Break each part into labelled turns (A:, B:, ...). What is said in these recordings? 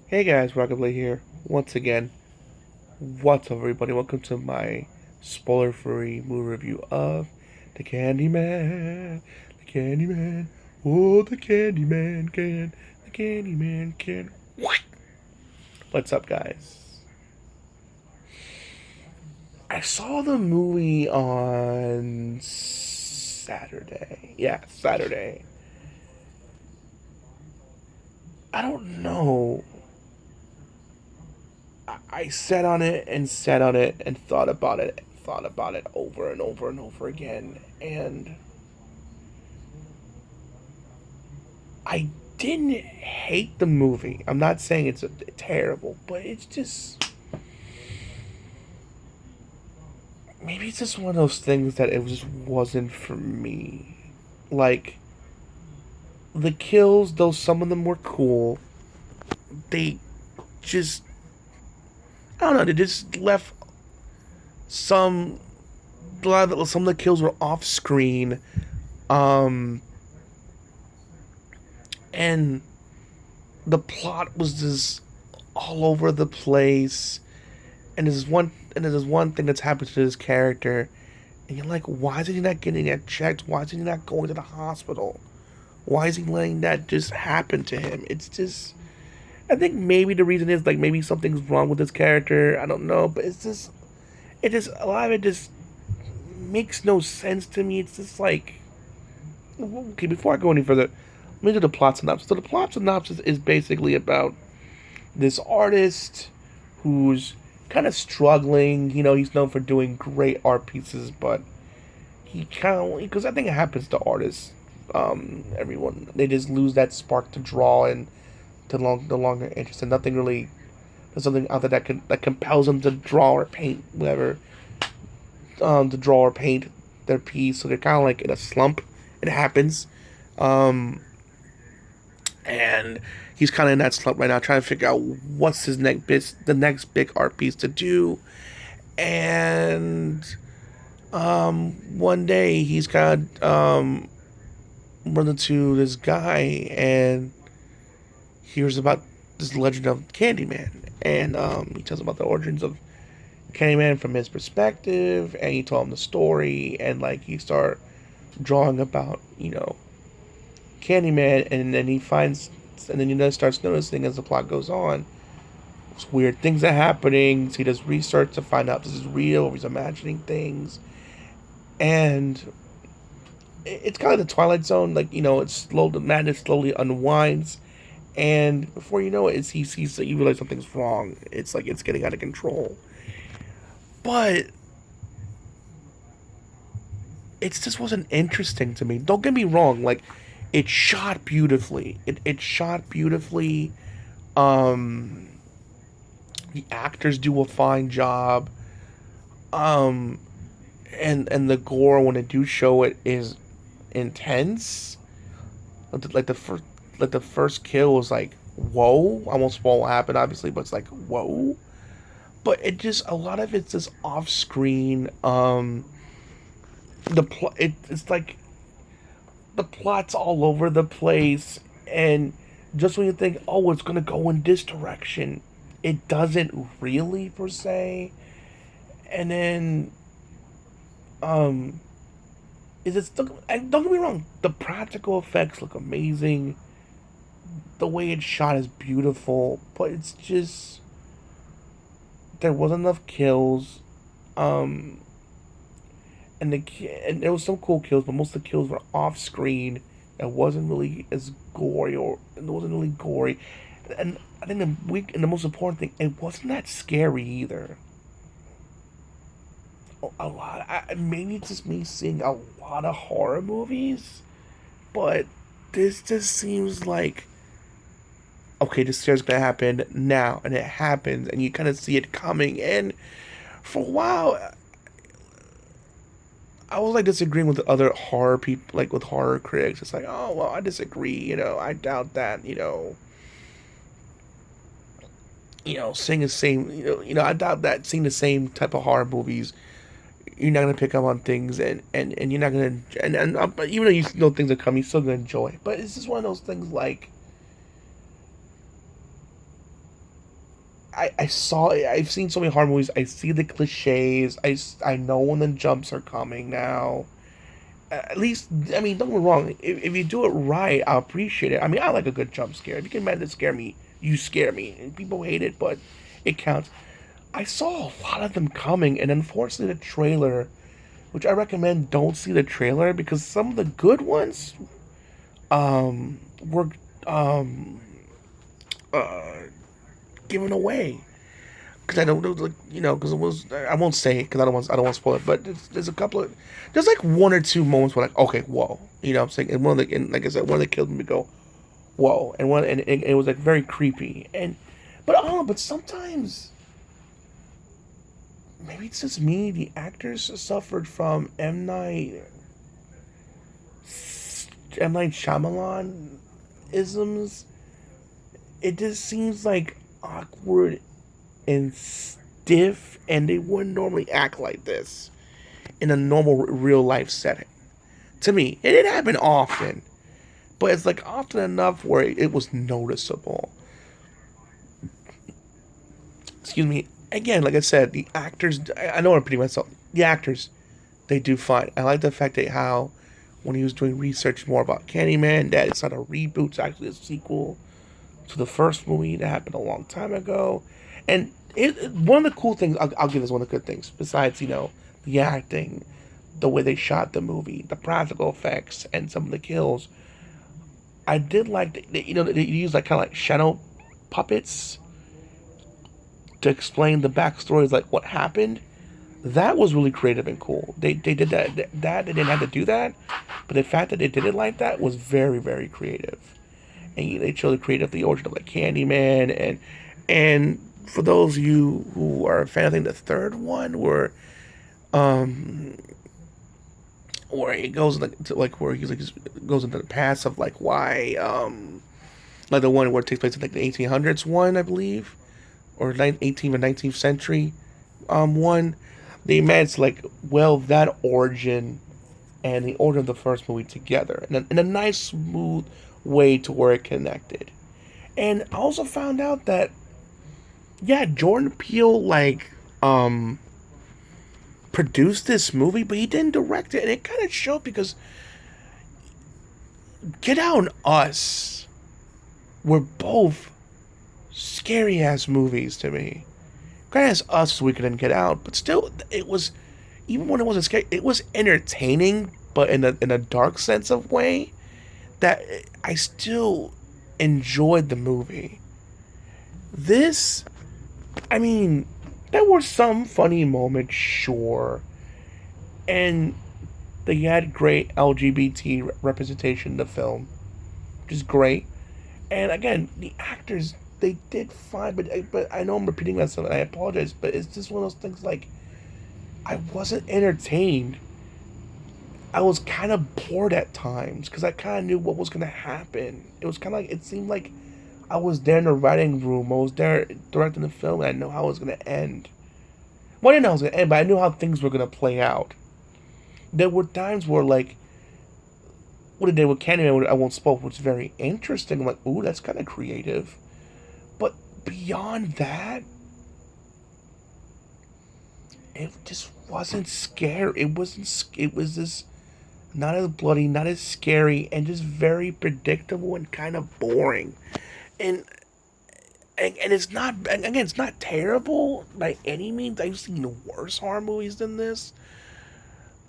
A: Hey guys, Rockingtheblade here. Once again, what's up everybody? Welcome to my spoiler-free movie review of The Candyman. The Candyman. Oh, the Candyman can. The Candyman can. What? What's up, guys? I saw the movie on Saturday. Yeah, Saturday. I don't know. I sat on it and sat on it and thought about it over and over and over again. And I didn't hate the movie. I'm not saying it's terrible, but it's just maybe it's just one of those things that it just wasn't for me. Like the kills, though some of them were cool, they just I don't know. They just left some some of the kills were off screen. Um, and the plot was just all over the place. And there's one thing that's happened to this character, and you're like, why is he not getting that checked? Why is he not going to the hospital? Why is he letting that just happen to him? It's just, I think maybe the reason is like maybe something's wrong with this character. I don't know, but it just a lot of it just makes no sense to me. It's just like, okay, before I go any further, let me do the plot synopsis. So the plot synopsis is basically about this artist who's kind of struggling. You know, he's known for doing great art pieces, but he kind of, because I think it happens to artists. Everyone, they just lose that spark to draw and the longer interest, and nothing really. There's something out there that compels them to draw or paint, whatever. To draw or paint their piece, so they're kind of like in a slump. It happens. Um, and he's kind of in that slump right now, trying to figure out what's the next big art piece to do. And one day he's got run into this guy and hears about this legend of Candyman, and he tells about the origins of Candyman from his perspective, and he told him the story, and like he start drawing about Candyman, and then he finds, and then starts noticing as the plot goes on, weird things are happening. So he does research to find out if this is real or he's imagining things, and it's kind of the Twilight Zone. Like it's slow. The madness slowly unwinds, and before you know it, he sees that you realize something's wrong. It's like it's getting out of control, but it just wasn't interesting to me. Don't get me wrong. Like it shot beautifully. It shot beautifully. Um, the actors do a fine job. Um, and the gore when they do show it is intense. Like the first kill was like whoa. I won't spoil what happened, obviously, but it's like whoa. But it just a lot of it's just off screen. It's like the plot's all over the place, and just when you think, oh, it's gonna go in this direction, it doesn't really per se. And then, um, is it still? And don't get me wrong, the practical effects look amazing. The way it's shot is beautiful, but it's just there wasn't enough kills. Um, and there was some cool kills, but most of the kills were off screen. It wasn't really as gory, or it wasn't really gory. And I think the most important thing, it wasn't that scary either. A lot. Maybe it's just me seeing a lot of horror movies, but this just seems like okay, this scare's gonna happen now, and it happens, and you kind of see it coming. And for a while, I was like disagreeing with the other horror people, like with horror critics. It's like, oh well, I disagree. I doubt that. Seeing the same. I doubt that seeing the same type of horror movies. You're not gonna pick up on things, and you're not gonna but even though you know things are coming, you're still gonna enjoy it. But it's just one of those things like I saw, I've seen so many horror movies. I see the cliches. I know when the jumps are coming now. At least, I mean, don't get me wrong. If you do it right, I'll appreciate it. I mean, I like a good jump scare. If you can manage to scare me, you scare me. And people hate it, but it counts. I saw a lot of them coming, and unfortunately, the trailer, which I recommend don't see the trailer because some of the good ones, were uh, given away. Because I don't know, like, because it was, I won't say it because I don't want to spoil it. But there's a couple of, there's like one or two moments where like, okay, whoa, I'm saying, and one of the, and like I said, one of the killed me go, whoa, and it was like very creepy, but sometimes maybe it's just me. The actors suffered from M Night Shyamalan isms. It just seems like awkward and stiff, and they wouldn't normally act like this in a normal real life setting. To me, it didn't happen often, but it's like often enough where it was noticeable. Excuse me. Again, like I said, the actors. I know I'm repeating myself. The actors, they do fine. I like the fact that how when he was doing research more about Candyman, that it's not a reboot, it's actually a sequel to the first movie that happened a long time ago. And one of the cool things, I'll give this one of the good things, besides, the acting, the way they shot the movie, the practical effects, and some of the kills. I did like, they used like kind of like shadow puppets to explain the backstories, like what happened. That was really creative and cool. They did that. They didn't have to do that, but the fact that they did it like that was very, very creative. And they showed the creative, the origin of like Candyman, and for those of you who are a fan, I think the third one where it goes like where he's like goes into the past of like why like the one where it takes place in like the 1800s one, I believe, or 18th or 19th century one. They managed to like weld that origin and the origin of the first movie together in a nice smooth way to where it connected. And I also found out that yeah, Jordan Peele like produced this movie, but he didn't direct it, and it kind of showed because Get Out and Us were both scary ass movies to me. Granted, Us was weaker than Get Out, but still, it was, even when it wasn't scary, it was entertaining, but in a dark sense of way that I still enjoyed the movie. This, I mean, there were some funny moments, sure, and they had great LGBT representation in the film, which is great. And again, the actors, they did fine, but I know I'm repeating myself, and I apologize, but it's just one of those things like I wasn't entertained. I was kind of bored at times because I kind of knew what was gonna happen. It was kind of like it seemed like I was there in the writing room. I was there directing the film, and I know how it was gonna end. Well, I didn't know how it was gonna end, but I knew how things were gonna play out. There were times where, like, what it did with Candyman, I won't spoil, was very interesting. I'm like, ooh, that's kind of creative. But beyond that, it just wasn't scary. It wasn't. It was just not as bloody, not as scary, and just very predictable and kind of boring. And it's not, again, it's not terrible by any means. I've seen worse horror movies than this,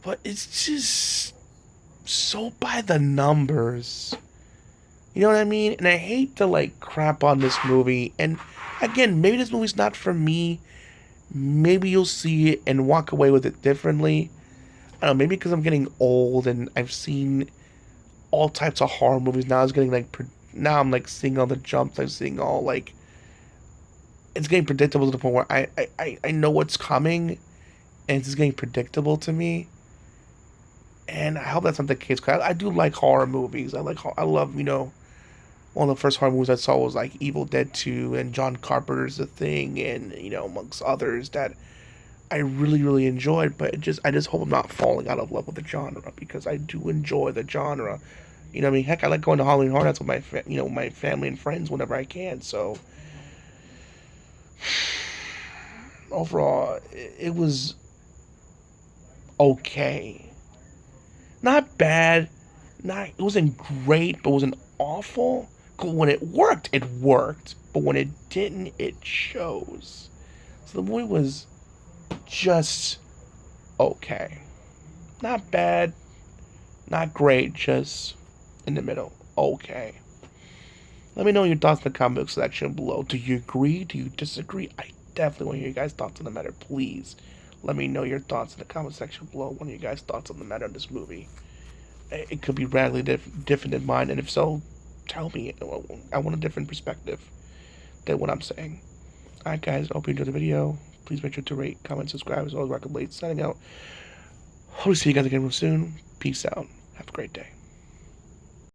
A: but it's just so by the numbers. You know what I mean? And I hate to like crap on this movie. And again, maybe this movie's not for me. Maybe you'll see it and walk away with it differently. I don't know, maybe because I'm getting old and I've seen all types of horror movies. Now now I'm like seeing all the jumps. I'm seeing all like, it's getting predictable to the point where I know what's coming, and it's just getting predictable to me. And I hope that's not the case, because I do like horror movies. I love, one of the first horror movies I saw was like Evil Dead 2 and John Carpenter's The Thing, and, amongst others that I really, really enjoyed. But I just hope I'm not falling out of love with the genre, because I do enjoy the genre. You know what I mean? Heck, I like going to Halloween Horror Nights with my family and friends whenever I can. So Overall, it was okay. Not bad. Not it wasn't great, but it wasn't awful. When it worked, it worked. But when it didn't, it shows. So the movie was just okay. Not bad, not great, just in the middle. Okay. Let me know your thoughts in the comment section below. Do you agree? Do you disagree? I definitely want to hear your guys' thoughts on the matter. Please let me know your thoughts in the comment section below. What are your guys' thoughts on the matter of this movie? It could be radically different than mine, and if so, tell me. I want a different perspective than what I'm saying. Alright guys, I hope you enjoyed the video. Please make sure to rate, comment, subscribe. As always, Rockingtheblade signing out. Hope to see you guys again real soon. Peace out. Have a great day.